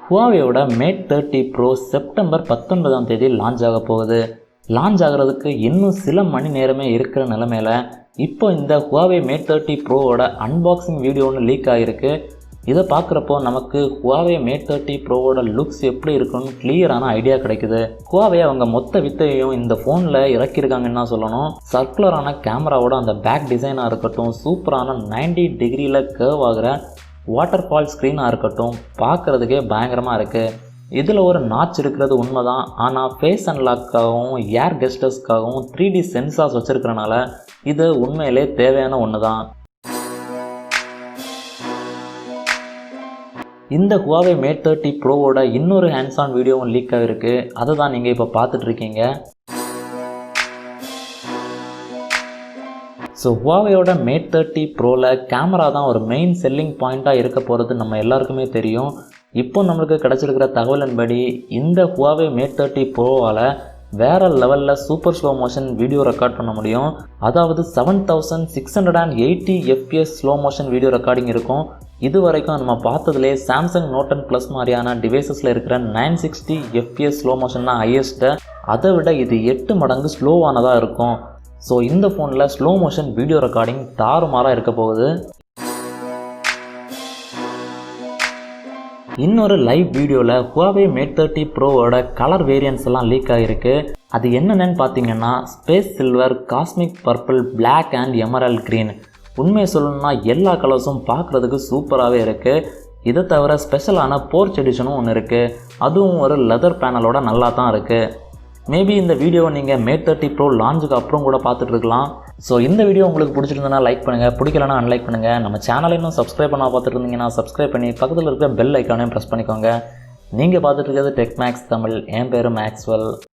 Huaweiயோட Mate 30 Pro September 19ஆம் தேதி launch ஆக போகுது. லான்ச் ஆகிறதுக்கு இன்னும் சில மணி நேரமே இருக்கிற நிலைமையில இப்போ இந்த Huawei Mate 30 Proவோட அன்பாக்சிங் வீடியோ ஒன்று லீக் ஆகிருக்கு. இதை பார்க்குறப்போ நமக்கு Huawei Mate 30 Proவோட லுக்ஸ் எப்படி இருக்குன்னு கிளியரான ஐடியா கிடைக்குது. Huawei அவங்க மொத்த வித்தையும் இந்த ஃபோனில் இறக்கியிருக்காங்கன்னு தான் சொல்லணும். சர்க்குலரான கேமராவோட அந்த பேக் டிசைனாக இருக்கட்டும், சூப்பரான 90 டிகிரியில் கர்வ் ஆகிற வாட்டர் ஃபால் ஸ்க்ரீனாக இருக்கட்டும், பார்க்குறதுக்கே பயங்கரமாக இருக்குது. இதில் ஒரு நாட்ச் இருக்கிறது உண்மைதான். ஆனால் ஃபேஸ் அன்லாக்காகவும் ஏர் கெஸ்டர்ஸ்க்காகவும் 3D சென்சார்ஸ் வச்சுருக்கிறனால இது உண்மையிலே தேவையான ஒன்று தான். இந்த Huawei Mate 30 Proவோட இன்னொரு ஹேண்ட்ஸ் ஆன் வீடியோவும் லீக் ஆகிருக்கு. அதை தான் நீங்கள் இப்போ பார்த்துட்ருக்கீங்க. ஸோ Huaweiயோட Mate 30 Proவில் கேமரா தான் ஒரு மெயின் செல்லிங் பாயிண்ட்டாக இருக்க போகிறது நம்ம எல்லாருக்குமே தெரியும். இப்போ நம்மளுக்கு கிடச்சிருக்கிற தகவலின்படி இந்த Huawei Mate 30 Proவால் வேறு லெவலில் super slow motion video record பண்ண முடியும். அதாவது 7680 fps slow motion video recording இருக்கும். இது வரைக்கும் நம்ம பார்த்ததுலே சாம்சங் நோட் 10 ப்ளஸ் மாதிரியான டிவைசஸில் இருக்கிற 960 fps ஸ்லோ மோஷன் தான் ஹையஸ்ட்டு. அதை விட இது 8 மடங்கு ஸ்லோவானதாக இருக்கும். ஸோ இந்த ஃபோனில் ஸ்லோ மோஷன் வீடியோ ரெக்கார்டிங் தாறுமாறாக இருக்க போகுது. இன்னொரு லைவ் வீடியோவில் Huawei Mate 30 Proவோட கலர் வேரியன்ஸ் எல்லாம் லீக் ஆகிருக்கு. அது என்னென்னு பார்த்தீங்கன்னா space silver, cosmic purple, black and emerald green. உண்மையை சொல்லணும்னா எல்லா கலர்ஸும் பார்க்குறதுக்கு சூப்பராகவே இருக்குது. இதை தவிர ஸ்பெஷலான போர்ச் எடிஷனும் ஒன்று இருக்குது. அதுவும் ஒரு லெதர் பேனலோட நல்லா தான் இருக்குது. மேபி இந்த வீடியோவை நீங்கள் Mate 30 Pro லான்ச்சுக்கு அப்புறம் கூட பார்த்துட்ருக்கலாம். ஸோ இந்த வீடியோ உங்களுக்கு பிடிச்சிருந்தனா லைக் பண்ணுங்கள், பிடிக்கலனா அன்லைக் பண்ணுங்கள். நம்ம சேனலை இன்னும் சப்ஸ்கிரைப் பண்ணால் பார்த்துட்டு இருந்தீங்கன்னா சப்ஸ்கிரைப் பண்ணி பக்கத்தில் இருக்கிற பெல் ஐக்கானையும் ப்ரெஸ் பண்ணிக்கோங்க. நீங்கள் பார்த்துட்டு இருக்கிறது டெக் மேக்ஸ் தமிழ். என் பேர் மேக்ஸ்வெல்.